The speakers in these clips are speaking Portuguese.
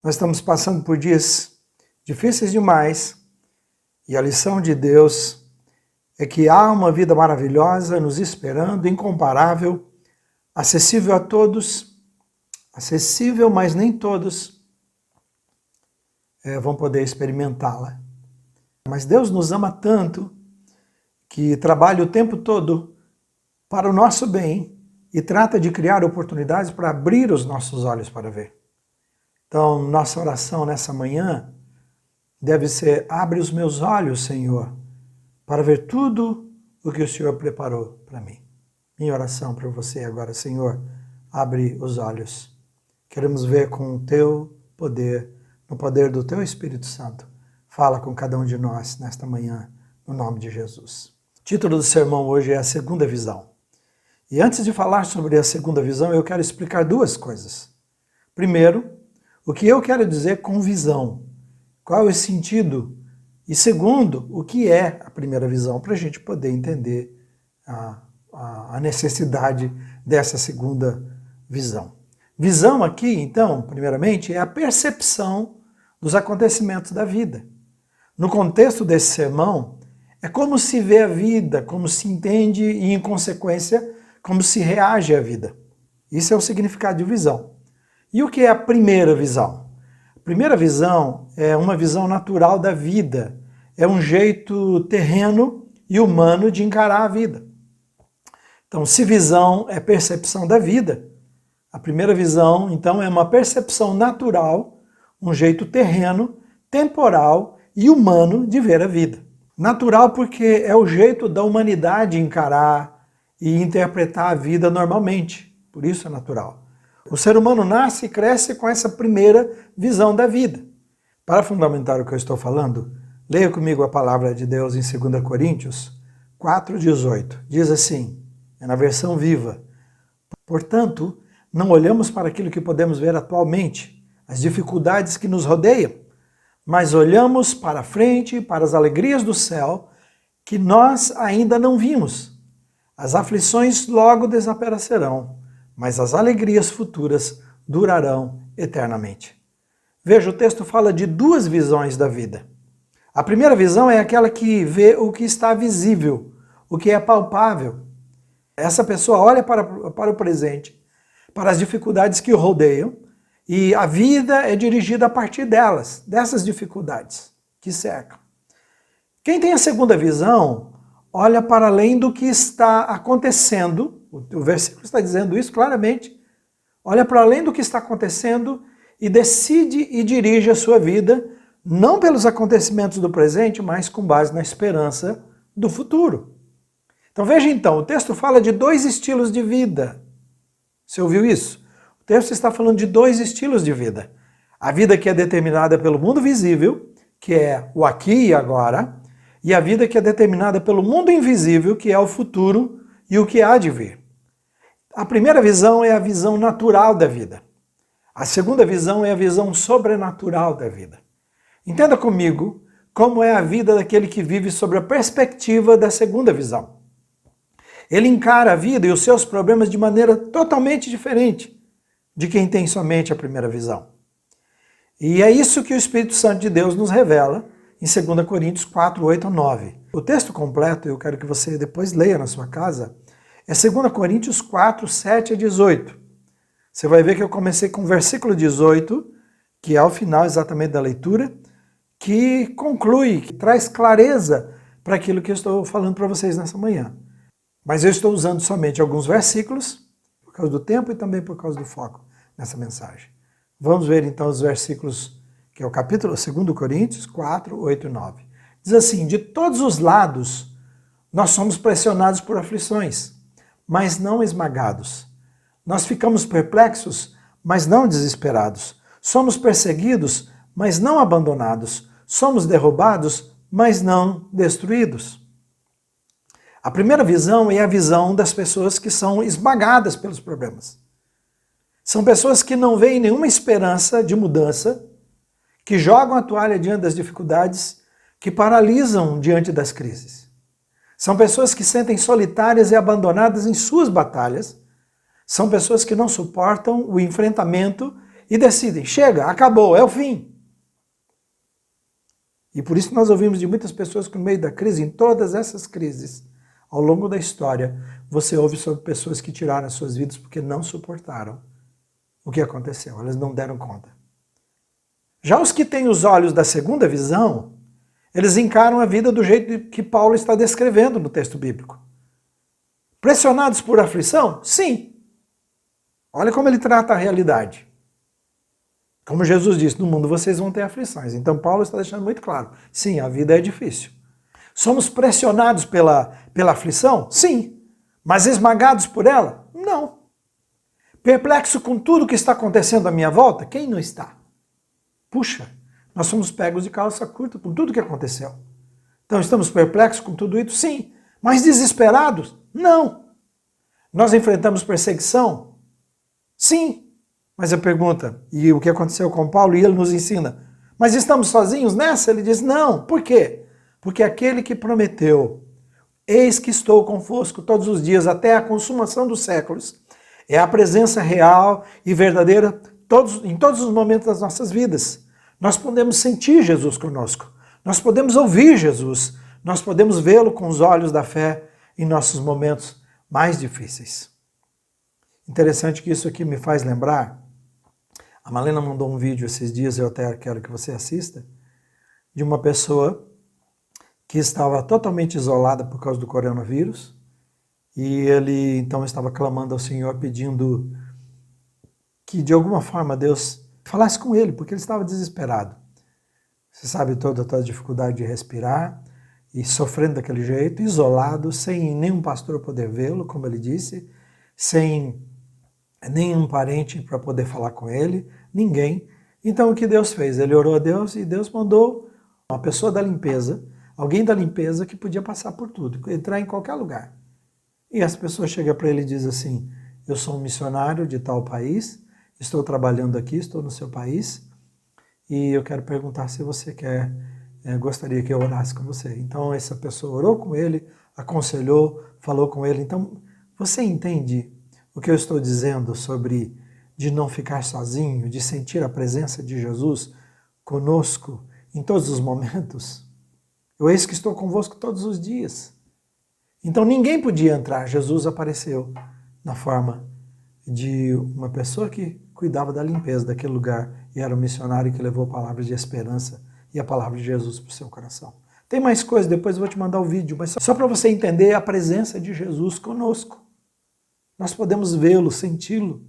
Nós estamos passando por dias difíceis demais e a lição de Deus é que há uma vida maravilhosa nos esperando, incomparável, acessível a todos, acessível, mas nem todos vão poder experimentá-la. Mas Deus nos ama tanto que trabalha o tempo todo para o nosso bem e trata de criar oportunidades para abrir os nossos olhos para ver. Então, nossa oração nessa manhã deve ser: abre os meus olhos, Senhor, para ver tudo o que o Senhor preparou para mim. Minha oração para você agora: Senhor, abre os olhos. Queremos ver com o teu poder, no poder do teu Espírito Santo. Fala com cada um de nós nesta manhã, no nome de Jesus. O título do sermão hoje é a segunda visão. E antes de falar sobre a segunda visão, eu quero explicar duas coisas. Primeiro, o que eu quero dizer com visão? Qual é o sentido? E segundo, o que é a primeira visão? Para a gente poder entender a necessidade dessa segunda visão. Visão aqui, então, primeiramente, é a percepção dos acontecimentos da vida. No contexto desse sermão, é como se vê a vida, como se entende e, em consequência, como se reage à vida. Isso é o significado de visão. E o que é a primeira visão? A primeira visão é uma visão natural da vida. É um jeito terreno e humano de encarar a vida. Então, se visão é percepção da vida, a primeira visão, então, é uma percepção natural, um jeito terreno, temporal e humano de ver a vida. Natural porque é o jeito da humanidade encarar e interpretar a vida normalmente. Por isso é natural. O ser humano nasce e cresce com essa primeira visão da vida. Para fundamentar o que eu estou falando, leia comigo a palavra de Deus em 2 Coríntios 4,18. Diz assim, é na versão viva: portanto, não olhamos para aquilo que podemos ver atualmente, as dificuldades que nos rodeiam, mas olhamos para frente, para as alegrias do céu, que nós ainda não vimos. As aflições logo desaparecerão, mas as alegrias futuras durarão eternamente. Veja, o texto fala de duas visões da vida. A primeira visão é aquela que vê o que está visível, o que é palpável. Essa pessoa olha para o presente, para as dificuldades que o rodeiam, e a vida é dirigida a partir delas, dessas dificuldades que cercam. Quem tem a segunda visão olha para além do que está acontecendo, o versículo está dizendo isso claramente, olha para além do que está acontecendo e decide e dirige a sua vida, não pelos acontecimentos do presente, mas com base na esperança do futuro. Então veja então, o texto fala de dois estilos de vida. Você ouviu isso? O texto está falando de dois estilos de vida. A vida que é determinada pelo mundo visível, que é o aqui e agora, e a vida que é determinada pelo mundo invisível, que é o futuro e o que há de vir. A primeira visão é a visão natural da vida. A segunda visão é a visão sobrenatural da vida. Entenda comigo como é a vida daquele que vive sobre a perspectiva da segunda visão. Ele encara a vida e os seus problemas de maneira totalmente diferente de quem tem somente a primeira visão. E é isso que o Espírito Santo de Deus nos revela em 2 Coríntios 4, 8 a 9. O texto completo, eu quero que você depois leia na sua casa, é 2 Coríntios 4, 7 a 18. Você vai ver que eu comecei com o versículo 18, que é o final exatamente da leitura, que conclui, que traz clareza para aquilo que eu estou falando para vocês nessa manhã. Mas eu estou usando somente alguns versículos, por causa do tempo e também por causa do foco nessa mensagem. Vamos ver então os versículos, que é o capítulo 2 Coríntios 4, 8 e 9. Diz assim: de todos os lados nós somos pressionados por aflições, mas não esmagados. Nós ficamos perplexos, mas não desesperados. Somos perseguidos, mas não abandonados. Somos derrubados, mas não destruídos. A primeira visão é a visão das pessoas que são esmagadas pelos problemas. São pessoas que não veem nenhuma esperança de mudança, que jogam a toalha diante das dificuldades, que paralisam diante das crises. São pessoas que sentem solitárias e abandonadas em suas batalhas. São pessoas que não suportam o enfrentamento e decidem, chega, acabou, é o fim. E por isso nós ouvimos de muitas pessoas que no meio da crise, em todas essas crises, ao longo da história, você ouve sobre pessoas que tiraram as suas vidas porque não suportaram o que aconteceu, elas não deram conta. Já os que têm os olhos da segunda visão, eles encaram a vida do jeito que Paulo está descrevendo no texto bíblico. Pressionados por aflição? Sim. Olha como ele trata a realidade. Como Jesus disse, no mundo vocês vão ter aflições. Então Paulo está deixando muito claro. Sim, a vida é difícil. Somos pressionados pela aflição? Sim. Mas esmagados por ela? Não. Perplexo com tudo que está acontecendo à minha volta? Quem não está? Puxa, nós somos pegos de calça curta por tudo que aconteceu. Então estamos perplexos com tudo isso? Sim. Mas desesperados? Não. Nós enfrentamos perseguição? Sim. Mas a pergunta, e o que aconteceu com Paulo, e ele nos ensina, mas estamos sozinhos nessa? Ele diz, não. Por quê? Porque aquele que prometeu, eis que estou convosco todos os dias até a consumação dos séculos, é a presença real e verdadeira em todos os momentos das nossas vidas. Nós podemos sentir Jesus conosco, nós podemos ouvir Jesus, nós podemos vê-lo com os olhos da fé em nossos momentos mais difíceis. Interessante que isso aqui me faz lembrar, a Malena mandou um vídeo esses dias, eu até quero que você assista, de uma pessoa que estava totalmente isolada por causa do coronavírus, e ele então estava clamando ao Senhor, pedindo que de alguma forma Deus falasse com ele, porque ele estava desesperado. Você sabe toda a dificuldade de respirar, e sofrendo daquele jeito, isolado, sem nenhum pastor poder vê-lo, como ele disse, sem nenhum parente para poder falar com ele, ninguém. Então o que Deus fez? Ele orou a Deus e Deus mandou uma pessoa da limpeza, alguém da limpeza que podia passar por tudo, entrar em qualquer lugar. E essa pessoa chega para ele e diz assim, eu sou um missionário de tal país, estou trabalhando aqui, estou no seu país, e eu quero perguntar se você gostaria que eu orasse com você. Então essa pessoa orou com ele, aconselhou, falou com ele. Então você entende o que eu estou dizendo sobre de não ficar sozinho, de sentir a presença de Jesus conosco em todos os momentos? Eu eis que estou convosco todos os dias. Então ninguém podia entrar, Jesus apareceu na forma de uma pessoa que cuidava da limpeza daquele lugar e era um missionário que levou palavras de esperança e a palavra de Jesus para o seu coração. Tem mais coisas, depois eu vou te mandar o vídeo, mas só para você entender a presença de Jesus conosco. Nós podemos vê-lo, senti-lo.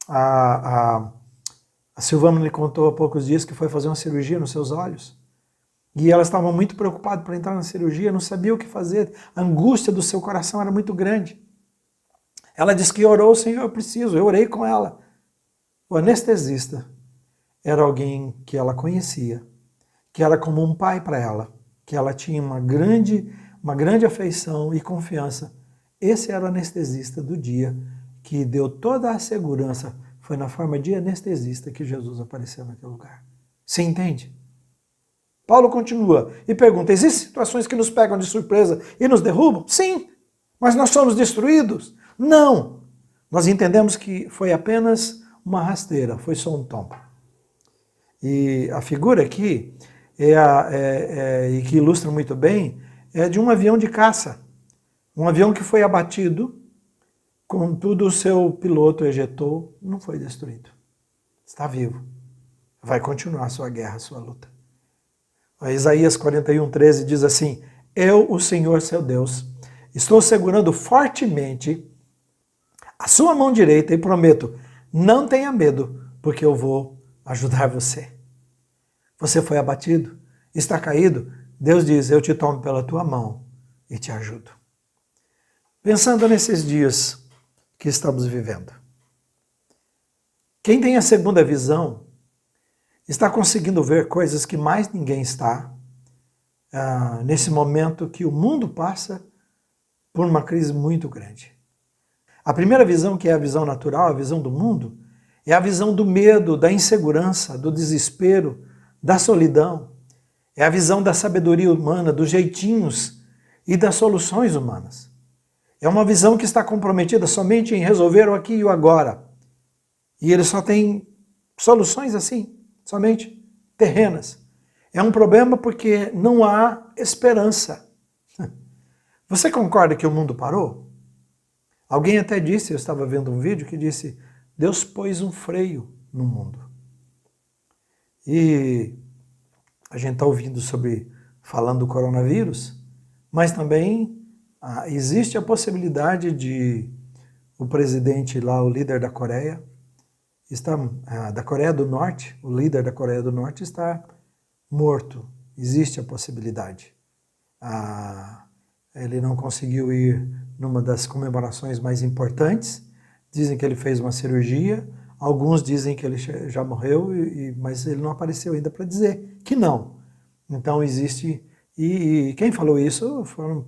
A Silvana me contou há poucos dias que foi fazer uma cirurgia nos seus olhos. E ela estava muito preocupada para entrar na cirurgia, não sabia o que fazer. A angústia do seu coração era muito grande. Ela disse que orou, Senhor, eu preciso. Eu orei com ela. O anestesista era alguém que ela conhecia, que era como um pai para ela, que ela tinha uma grande afeição e confiança. Esse era o anestesista do dia que deu toda a segurança. Foi na forma de anestesista que Jesus apareceu naquele lugar. Você entende? Paulo continua e pergunta, existem situações que nos pegam de surpresa e nos derrubam? Sim. Mas nós somos destruídos? Não. Nós entendemos que foi apenas uma rasteira, foi só um tombo. E a figura aqui, e que ilustra muito bem, é de um avião de caça. Um avião que foi abatido, contudo o seu piloto ejetou, não foi destruído. Está vivo. Vai continuar a sua guerra, a sua luta. A Isaías 41:13 diz assim, eu, o Senhor seu Deus, estou segurando fortemente a sua mão direita e prometo, não tenha medo, porque eu vou ajudar você. Você foi abatido, está caído, Deus diz, eu te tomo pela tua mão e te ajudo. Pensando nesses dias que estamos vivendo, quem tem a segunda visão está conseguindo ver coisas que mais ninguém está, nesse momento que o mundo passa por uma crise muito grande. A primeira visão, que é a visão natural, a visão do mundo, é a visão do medo, da insegurança, do desespero, da solidão. É a visão da sabedoria humana, dos jeitinhos e das soluções humanas. É uma visão que está comprometida somente em resolver o aqui e o agora. E ele só tem soluções assim, somente terrenas. É um problema porque não há esperança. Você concorda que o mundo parou? Alguém até disse, eu estava vendo um vídeo que disse, Deus pôs um freio no mundo. E a gente está ouvindo falando do coronavírus, mas também existe a possibilidade de o presidente lá, o líder da Coreia, da Coreia do Norte, o líder da Coreia do Norte está morto. Existe a possibilidade. Ele não conseguiu ir numa das comemorações mais importantes. Dizem que ele fez uma cirurgia. Alguns dizem que ele já morreu, mas ele não apareceu ainda para dizer que não. Então existe... E quem falou isso foram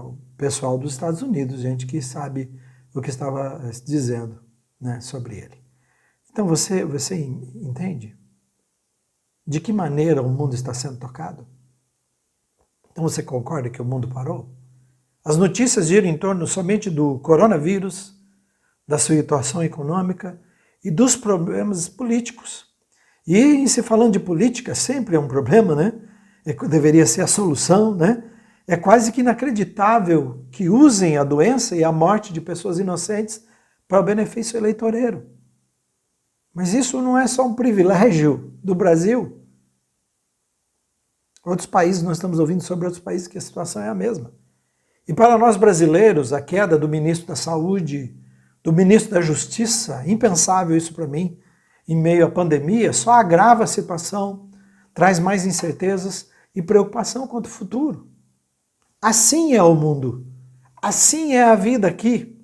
o pessoal dos Estados Unidos, gente que sabe o que estava dizendo, né, sobre ele. Então você entende de que maneira o mundo está sendo tocado? Então você concorda que o mundo parou? As notícias giram em torno somente do coronavírus, da situação econômica e dos problemas políticos. E em se falando de política, sempre é um problema, né? Deveria ser a solução, né? É quase que inacreditável que usem a doença e a morte de pessoas inocentes para o benefício eleitoreiro. Mas isso não é só um privilégio do Brasil. Outros países, nós estamos ouvindo sobre outros países que a situação é a mesma. E para nós brasileiros, a queda do ministro da Saúde, do ministro da Justiça, impensável isso para mim, em meio à pandemia, só agrava a situação, traz mais incertezas e preocupação quanto ao futuro. Assim é o mundo, assim é a vida aqui.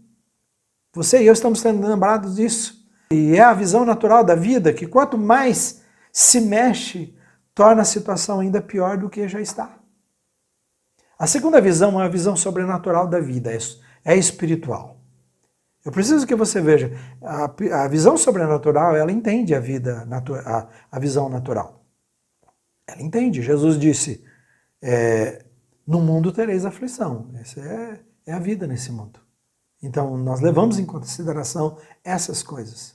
Você e eu estamos sendo lembrados disso. E é a visão natural da vida que quanto mais se mexe, torna a situação ainda pior do que já está. A segunda visão é a visão sobrenatural da vida, é espiritual. Eu preciso que você veja, a visão sobrenatural, ela entende a visão natural. Ela entende. Jesus disse, no mundo tereis aflição. Essa é a vida nesse mundo. Então, nós levamos em consideração essas coisas.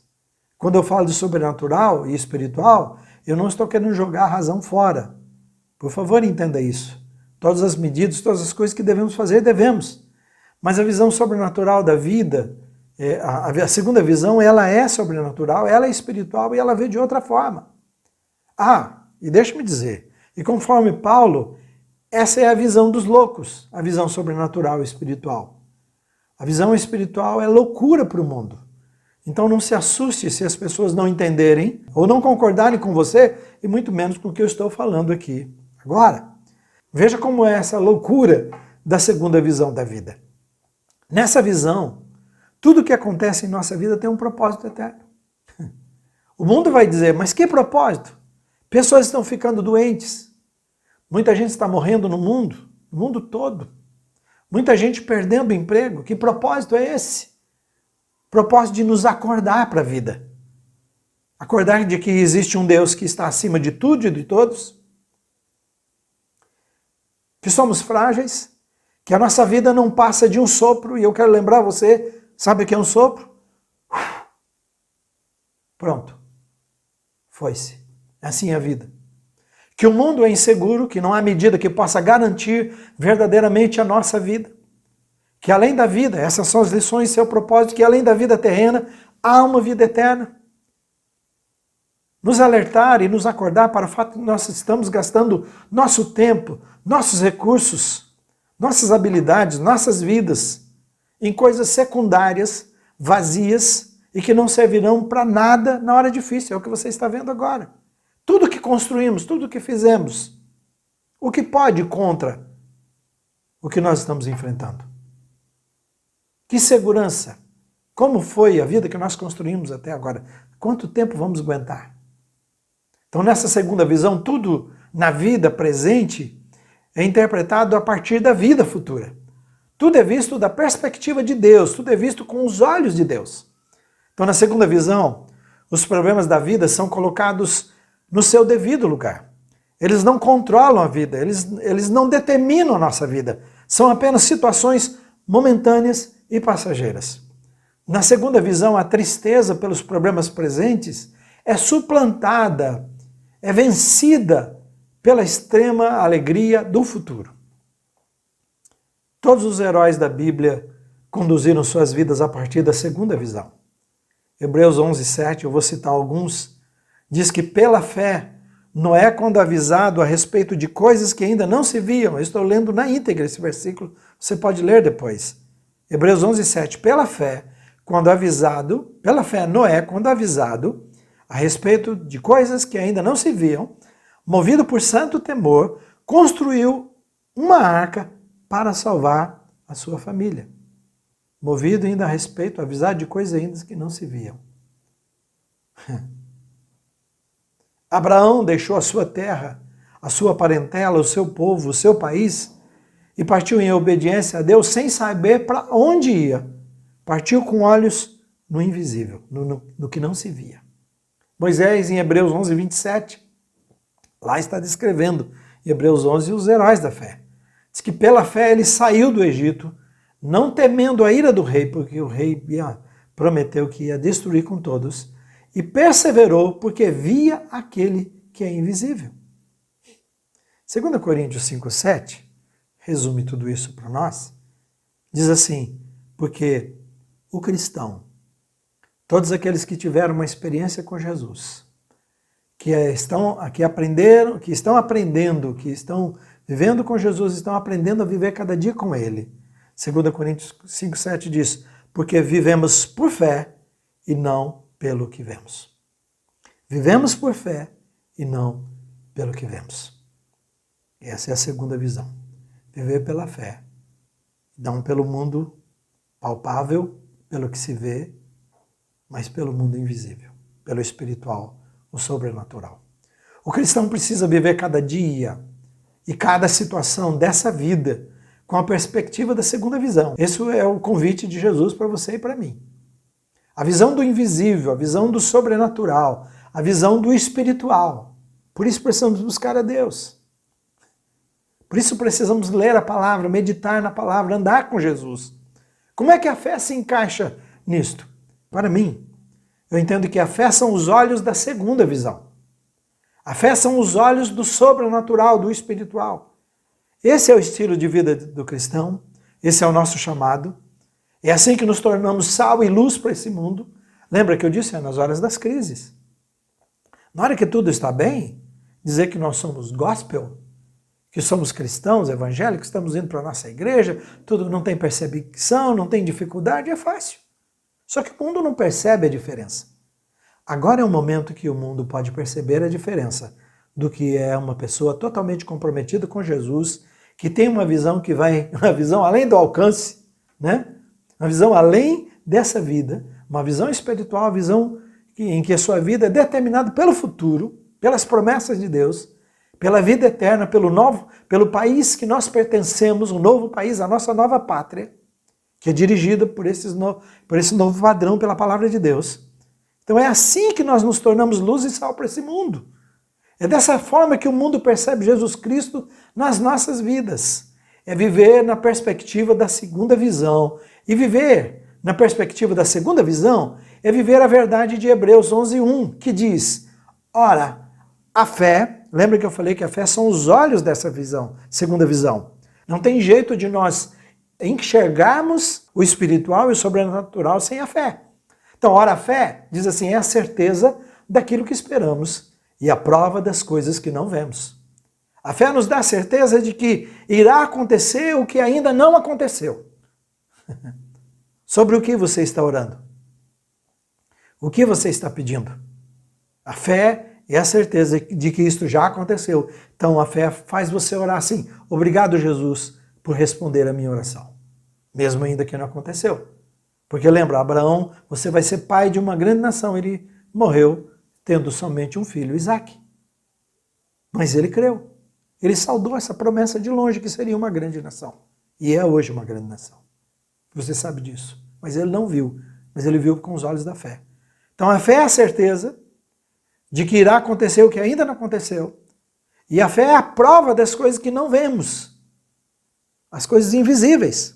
Quando eu falo de sobrenatural e espiritual, eu não estou querendo jogar a razão fora. Por favor, entenda isso. Todas as medidas, todas as coisas que devemos fazer, devemos. Mas a visão sobrenatural da vida, a segunda visão, ela é sobrenatural, ela é espiritual e ela vê de outra forma. E deixa-me dizer, e conforme Paulo, essa é a visão dos loucos, a visão sobrenatural e espiritual. A visão espiritual é loucura para o mundo. Então não se assuste se as pessoas não entenderem ou não concordarem com você, e muito menos com o que eu estou falando aqui agora. Veja como é essa loucura da segunda visão da vida. Nessa visão, tudo que acontece em nossa vida tem um propósito eterno. O mundo vai dizer, mas que propósito? Pessoas estão ficando doentes. Muita gente está morrendo no mundo todo. Muita gente perdendo o emprego. Que propósito é esse? Propósito de nos acordar para a vida. Acordar de que existe um Deus que está acima de tudo e de todos. Que somos frágeis. Que a nossa vida não passa de um sopro. E eu quero lembrar você, sabe o que é um sopro? Pronto. Foi-se. Assim é a vida. Que o mundo é inseguro, que não há medida que possa garantir verdadeiramente a nossa vida. Que além da vida, essas são as lições, seu propósito, que além da vida terrena, há uma vida eterna. Nos alertar e nos acordar para o fato que nós estamos gastando nosso tempo, nossos recursos, nossas habilidades, nossas vidas em coisas secundárias, vazias e que não servirão para nada na hora difícil. É o que você está vendo agora. Tudo que construímos, tudo que fizemos, o que pode contra o que nós estamos enfrentando? Que segurança! Como foi a vida que nós construímos até agora? Quanto tempo vamos aguentar? Então, nessa segunda visão, tudo na vida presente é interpretado a partir da vida futura. Tudo é visto da perspectiva de Deus, tudo é visto com os olhos de Deus. Então, na segunda visão, os problemas da vida são colocados no seu devido lugar. Eles não controlam a vida, eles não determinam a nossa vida. São apenas situações momentâneas e passageiras. Na segunda visão, a tristeza pelos problemas presentes é suplantada, é vencida pela extrema alegria do futuro. Todos os heróis da Bíblia conduziram suas vidas a partir da segunda visão. Hebreus 11:7, eu vou citar alguns, diz que pela fé, Noé, quando avisado a respeito de coisas que ainda não se viam, eu estou lendo na íntegra esse versículo, você pode ler depois. Hebreus 11:7, pela fé, Noé, quando avisado a respeito de coisas que ainda não se viam, movido por santo temor, construiu uma arca para salvar a sua família. Movido ainda a respeito, avisado de coisas ainda que não se viam. Abraão deixou a sua terra, a sua parentela, o seu povo, o seu país e partiu em obediência a Deus sem saber para onde ia. Partiu com olhos no invisível, no que não se via. Moisés, em Hebreus 11:27, lá está descrevendo, em Hebreus 11, os heróis da fé. Diz que pela fé ele saiu do Egito, não temendo a ira do rei, porque o rei prometeu que ia destruir com todos, e perseverou porque via aquele que é invisível. 2 Coríntios 5:7 resume tudo isso para nós. Diz assim, porque o cristão, todos aqueles que tiveram uma experiência com Jesus, que estão vivendo com Jesus, estão aprendendo a viver cada dia com Ele. 2 Coríntios 5:7 diz, porque vivemos por fé e não pelo que vemos. Vivemos por fé e não pelo que vemos. Essa é a segunda visão. Viver pela fé, não pelo mundo palpável, pelo que se vê, mas pelo mundo invisível, pelo espiritual, o sobrenatural. O cristão precisa viver cada dia e cada situação dessa vida com a perspectiva da segunda visão. Esse é o convite de Jesus para você e para mim. A visão do invisível, a visão do sobrenatural, a visão do espiritual. Por isso precisamos buscar a Deus. Por isso precisamos ler a palavra, meditar na palavra, andar com Jesus. Como é que a fé se encaixa nisto? Para mim, eu entendo que a fé são os olhos da segunda visão. A fé são os olhos do sobrenatural, do espiritual. Esse é o estilo de vida do cristão, esse é o nosso chamado. É assim que nos tornamos sal e luz para esse mundo. Lembra que eu disse? É nas horas das crises. Na hora que tudo está bem, dizer que nós somos gospel, que somos cristãos, evangélicos, estamos indo para a nossa igreja, tudo não tem perseguição, não tem dificuldade, é fácil. Só que o mundo não percebe a diferença. Agora é o momento que o mundo pode perceber a diferença do que é uma pessoa totalmente comprometida com Jesus, que tem uma visão uma visão além do alcance, né? Uma visão além dessa vida, uma visão espiritual, uma visão em que a sua vida é determinada pelo futuro, pelas promessas de Deus, pela vida eterna, pelo país que nós pertencemos, o novo país, a nossa nova pátria, que é dirigida por esse novo padrão pela palavra de Deus. Então é assim que nós nos tornamos luz e sal para esse mundo. É dessa forma que o mundo percebe Jesus Cristo nas nossas vidas. É viver na perspectiva da segunda visão. E viver na perspectiva da segunda visão é viver a verdade de Hebreus 11:1, que diz, ora, a fé, lembra que eu falei que a fé são os olhos dessa visão, segunda visão. Não tem jeito de nós enxergarmos o espiritual e o sobrenatural sem a fé. Então, ora, a fé, diz assim, é a certeza daquilo que esperamos e a prova das coisas que não vemos. A fé nos dá a certeza de que irá acontecer o que ainda não aconteceu. Sobre o que você está orando? O que você está pedindo? A fé é a certeza de que isto já aconteceu. Então a fé faz você orar assim, obrigado Jesus por responder a minha oração, mesmo ainda que não aconteceu. Porque lembra, Abraão, você vai ser pai de uma grande nação, ele morreu tendo somente um filho, Isaque. Mas ele creu, ele saudou essa promessa de longe que seria uma grande nação. E é hoje uma grande nação. Você sabe disso. Mas ele não viu, mas ele viu com os olhos da fé. Então a fé é a certeza de que irá acontecer o que ainda não aconteceu. E a fé é a prova das coisas que não vemos. As coisas invisíveis.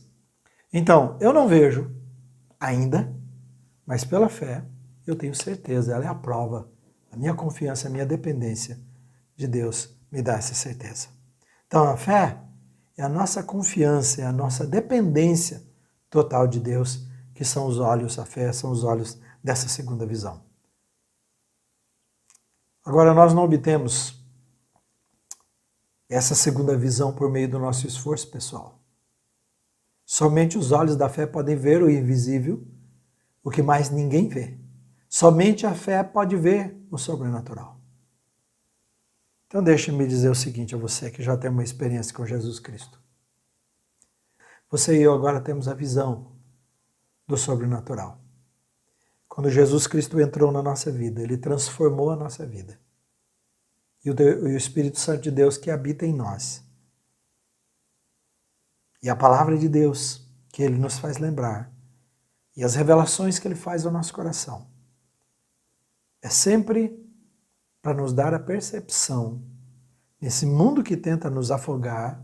Então, eu não vejo ainda, Mas pela fé, eu tenho certeza, ela é a prova. A minha confiança, a minha dependência de Deus me dá essa certeza. Então a fé é a nossa confiança, é a nossa dependência total de Deus, que são os olhos, a fé são os olhos dessa segunda visão. Agora, nós não obtemos essa segunda visão por meio do nosso esforço pessoal. Somente os olhos da fé podem ver o invisível, o que mais ninguém vê. Somente a fé pode ver o sobrenatural. Então deixe-me dizer o seguinte a você que já tem uma experiência com Jesus Cristo. Você e eu agora temos a visão do sobrenatural. Quando Jesus Cristo entrou na nossa vida, Ele transformou a nossa vida. E o Espírito Santo de Deus que habita em nós. E a palavra de Deus que Ele nos faz lembrar. E as revelações que Ele faz ao nosso coração. É sempre para nos dar a percepção, nesse mundo que tenta nos afogar,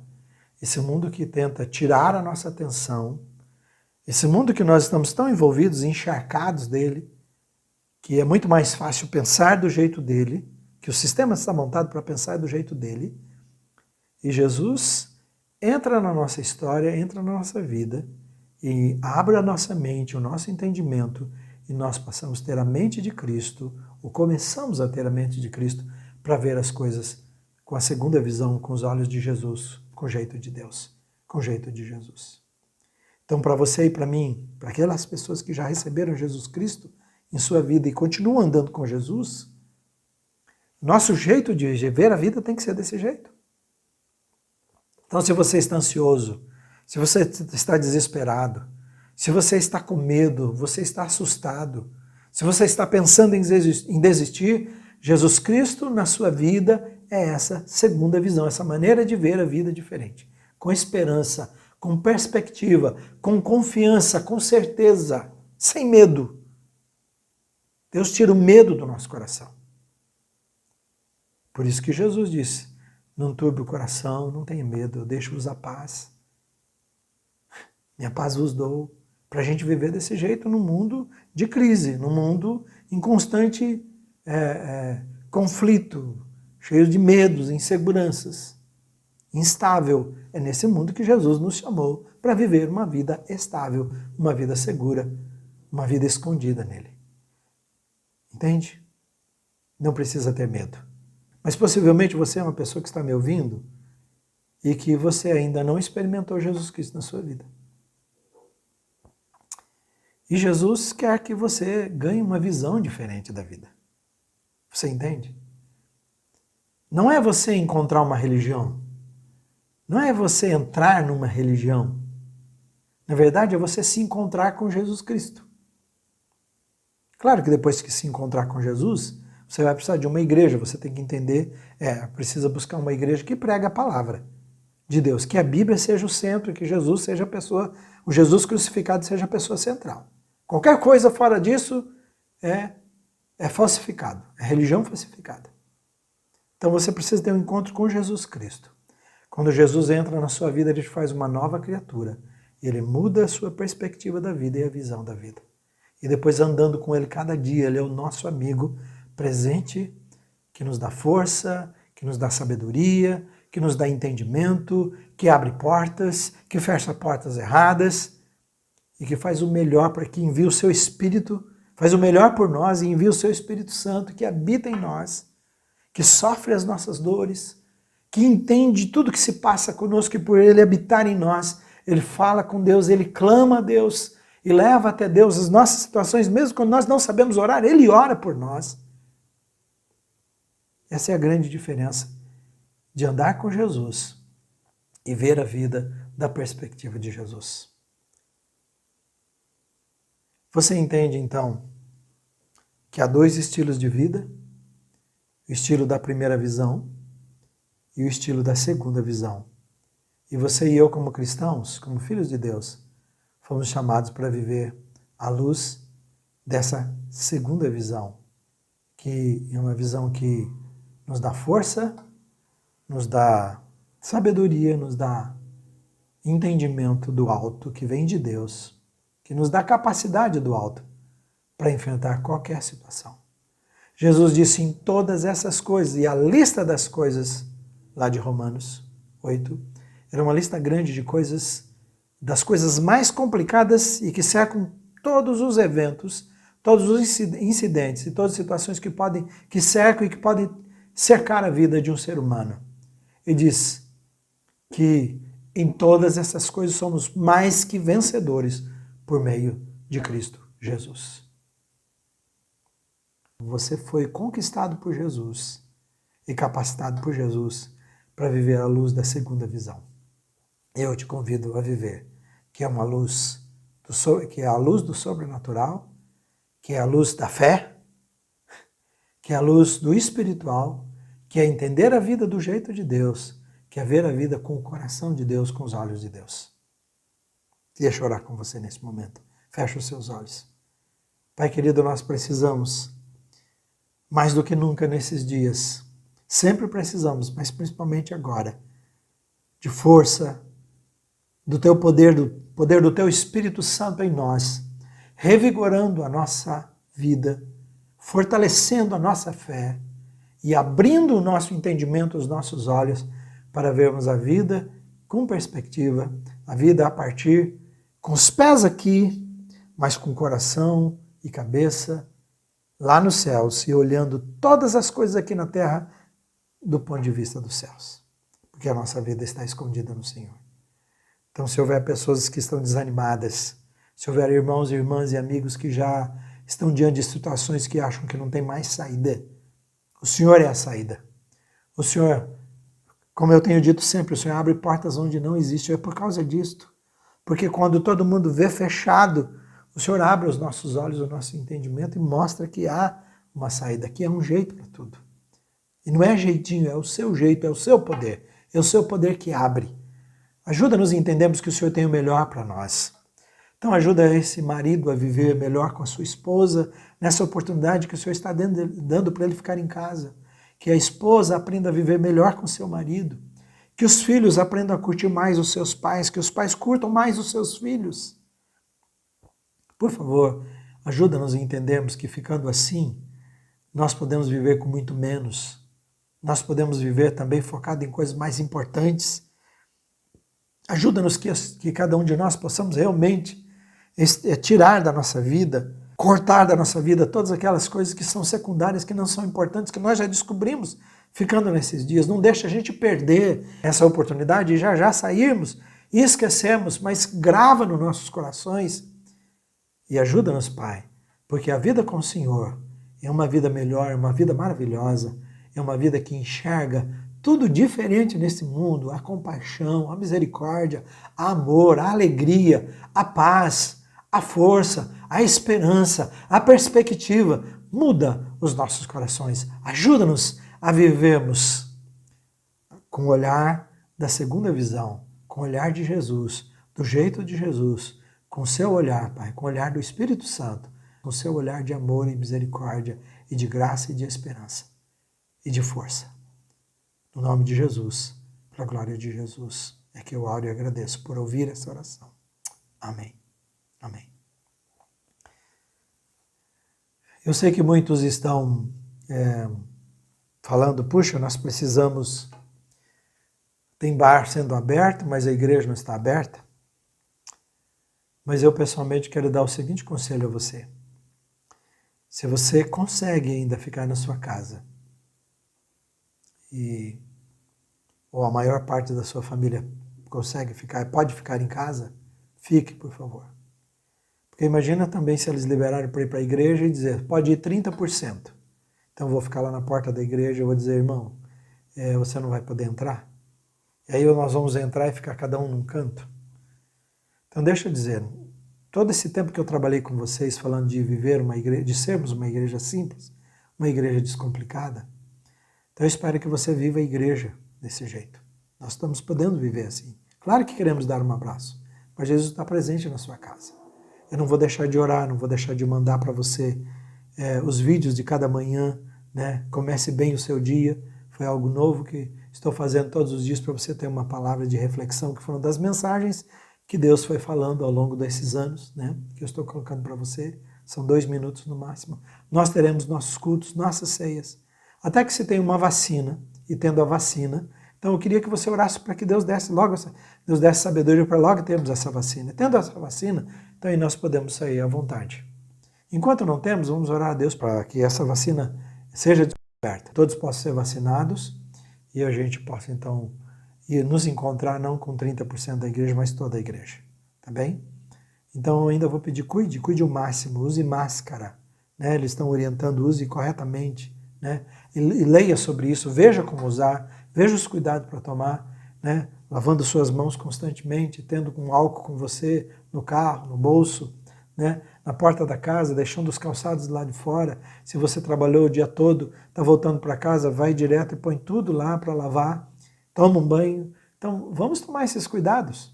esse mundo que tenta tirar a nossa atenção, esse mundo que nós estamos tão envolvidos, encharcados dele, que é muito mais fácil pensar do jeito dele, que o sistema está montado para pensar do jeito dele, e Jesus entra na nossa história, entra na nossa vida, e abre a nossa mente, o nosso entendimento, e nós passamos a ter a mente de Cristo, ou começamos a ter a mente de Cristo, para ver as coisas com a segunda visão, com os olhos de Jesus, com o jeito de Deus, com o jeito de Jesus. Então, para você e para mim, para aquelas pessoas que já receberam Jesus Cristo em sua vida e continuam andando com Jesus, nosso jeito de ver a vida tem que ser desse jeito. Então, se você está ansioso, se você está desesperado, se você está com medo, você está assustado, se você está pensando em desistir, Jesus Cristo na sua vida é essa segunda visão, essa maneira de ver a vida diferente, com esperança, com perspectiva, com confiança, com certeza, sem medo. Deus tira o medo do nosso coração. Por isso que Jesus disse, não turbe o coração, não tenha medo, eu deixo-vos a paz. Minha paz vos dou. Para a gente viver desse jeito num mundo de crise, num mundo em constante conflito, cheio de medos, inseguranças, instável. É nesse mundo que Jesus nos chamou para viver uma vida estável, uma vida segura, uma vida escondida nele. Entende? Não precisa ter medo. Mas possivelmente você é uma pessoa que está me ouvindo e que você ainda não experimentou Jesus Cristo na sua vida. E Jesus quer que você ganhe uma visão diferente da vida. Você entende? Não é você encontrar uma religião. Não é você entrar numa religião. Na verdade, é você se encontrar com Jesus Cristo. Claro que depois que se encontrar com Jesus, você vai precisar de uma igreja. Você tem que entender, precisa buscar uma igreja que prega a palavra de Deus. Que a Bíblia seja o centro, que Jesus seja a pessoa, o Jesus crucificado seja a pessoa central. Qualquer coisa fora disso é falsificado, é religião falsificada. Então você precisa ter um encontro com Jesus Cristo. Quando Jesus entra na sua vida, ele te faz uma nova criatura. Ele muda a sua perspectiva da vida e a visão da vida. E depois andando com ele cada dia, ele é o nosso amigo presente, que nos dá força, que nos dá sabedoria, que nos dá entendimento, que abre portas, que fecha portas erradas, e que faz o melhor para que envie o seu Espírito, faz o melhor por nós e envia o seu Espírito Santo que habita em nós, que sofre as nossas dores, que entende tudo que se passa conosco e por ele habitar em nós, ele fala com Deus, ele clama a Deus e leva até Deus as nossas situações, mesmo quando nós não sabemos orar, ele ora por nós. Essa é a grande diferença de andar com Jesus e ver a vida da perspectiva de Jesus. Você entende, então, que há dois estilos de vida, o estilo da primeira visão e o estilo da segunda visão. E você e eu, como cristãos, como filhos de Deus, fomos chamados para viver à luz dessa segunda visão, que é uma visão que nos dá força, nos dá sabedoria, nos dá entendimento do alto que vem de Deus, que nos dá capacidade do alto para enfrentar qualquer situação. Jesus disse em todas essas coisas, e a lista das coisas, lá de Romanos 8, era uma lista grande de coisas, das coisas mais complicadas e que cercam todos os eventos, todos os incidentes e todas as situações que cercam e que podem cercar a vida de um ser humano. E diz que em todas essas coisas somos mais que vencedores por meio de Cristo Jesus. Você foi conquistado por Jesus e capacitado por Jesus para viver a luz da segunda visão. Eu te convido a viver, que é uma luz, que é a luz do sobrenatural, que é a luz da fé, que é a luz do espiritual, que é entender a vida do jeito de Deus, que é ver a vida com o coração de Deus, com os olhos de Deus. Deixa eu orar com você nesse momento. Fecha os seus olhos. Pai querido, nós precisamos, mais do que nunca nesses dias, sempre precisamos, mas principalmente agora, de força, do teu poder do teu Espírito Santo em nós, revigorando a nossa vida, fortalecendo a nossa fé e abrindo o nosso entendimento, os nossos olhos, para vermos a vida com perspectiva, a vida a partir, com os pés aqui, mas com coração e cabeça lá nos céus e olhando todas as coisas aqui na terra do ponto de vista dos céus, porque a nossa vida está escondida no Senhor. Então, se houver pessoas que estão desanimadas, se houver irmãos, irmãs e amigos que já estão diante de situações que acham que não tem mais saída, o Senhor é a saída. O Senhor, como eu tenho dito sempre, o Senhor abre portas onde não existe. É por causa disto. Porque quando todo mundo vê fechado, o Senhor abre os nossos olhos, o nosso entendimento e mostra que há uma saída, que há um jeito para tudo. E não é jeitinho, é o seu jeito, é o seu poder. É o seu poder que abre. Ajuda-nos a entendermos que o Senhor tem o melhor para nós. Então ajuda esse marido a viver melhor com a sua esposa, nessa oportunidade que o Senhor está dando para ele ficar em casa. Que a esposa aprenda a viver melhor com seu marido. Que os filhos aprendam a curtir mais os seus pais, que os pais curtam mais os seus filhos. Por favor, ajuda-nos a entendermos que ficando assim, nós podemos viver com muito menos. Nós podemos viver também focado em coisas mais importantes. Ajuda-nos que cada um de nós possamos realmente tirar da nossa vida, cortar da nossa vida todas aquelas coisas que são secundárias, que não são importantes, que nós já descobrimos ficando nesses dias. Não deixa a gente perder essa oportunidade e já sairmos e esquecemos, mas grava nos nossos corações e ajuda-nos, Pai, porque a vida com o Senhor é uma vida melhor, é uma vida maravilhosa, é uma vida que enxerga tudo diferente nesse mundo, a compaixão, a misericórdia, o amor, a alegria, a paz, a força, a esperança, a perspectiva. Muda os nossos corações, ajuda-nos a vivermos com o olhar da segunda visão, com o olhar de Jesus, do jeito de Jesus, com o seu olhar, Pai, com o olhar do Espírito Santo, com o seu olhar de amor e misericórdia e de graça e de esperança e de força. No nome de Jesus, para a glória de Jesus, é que eu oro e agradeço por ouvir essa oração. Amém. Amém. Eu sei que muitos estão falando, puxa, nós precisamos, tem bar sendo aberto, mas a igreja não está aberta. Mas eu pessoalmente quero dar o seguinte conselho a você. Se você consegue ainda ficar na sua casa, ou a maior parte da sua família consegue ficar, pode ficar em casa, fique, por favor. Porque imagina também se eles liberarem para ir para a igreja e dizer, pode ir 30%. Então eu vou ficar lá na porta da igreja e vou dizer, irmão, você não vai poder entrar? E aí nós vamos entrar e ficar cada um num canto. Então deixa eu dizer, todo esse tempo que eu trabalhei com vocês falando de viver uma igreja, de sermos uma igreja simples, uma igreja descomplicada, então eu espero que você viva a igreja desse jeito. Nós estamos podendo viver assim. Claro que queremos dar um abraço, mas Jesus está presente na sua casa. Eu não vou deixar de orar, não vou deixar de mandar para você os vídeos de cada manhã, né? Comece bem o seu dia. Foi algo novo que estou fazendo todos os dias para você ter uma palavra de reflexão, que foram das mensagens que Deus foi falando ao longo desses anos, né? Que eu estou colocando para você. são 2 minutos no máximo. Nós teremos nossos cultos, nossas ceias, até que se tenha uma vacina, e tendo a vacina, então eu queria que você orasse para que Deus desse logo, Deus desse sabedoria para logo termos essa vacina. Tendo essa vacina, então aí nós podemos sair à vontade. Enquanto não temos, vamos orar a Deus para que essa vacina seja descoberta. Todos possam ser vacinados e a gente possa então ir nos encontrar não com 30% da igreja, mas toda a igreja. Tá bem? Então eu ainda vou pedir, cuide o máximo, use máscara. Né? Eles estão orientando, use corretamente. Né? E leia sobre isso, veja como usar, veja os cuidados para tomar, né? Lavando suas mãos constantemente, tendo um álcool com você no carro, no bolso, né? Na porta da casa, deixando os calçados lá de fora. Se você trabalhou o dia todo, está voltando para casa, vai direto e põe tudo lá para lavar, toma um banho. Então vamos tomar esses cuidados.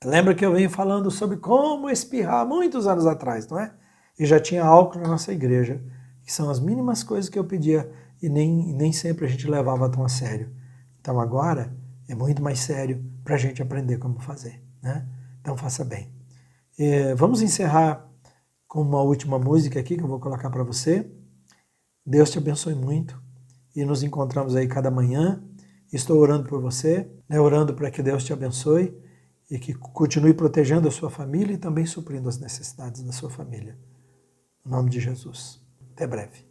Lembra que eu venho falando sobre como espirrar muitos anos atrás, não é? E já tinha álcool na nossa igreja, que são as mínimas coisas que eu pedia e nem sempre a gente levava tão a sério. Então agora é muito mais sério para a gente aprender como fazer, né? Então faça bem. Vamos encerrar com uma última música aqui que eu vou colocar para você. Deus te abençoe muito e nos encontramos aí cada manhã. Estou orando por você, né? Orando para que Deus te abençoe e que continue protegendo a sua família e também suprindo as necessidades da sua família. Em nome de Jesus. Até breve.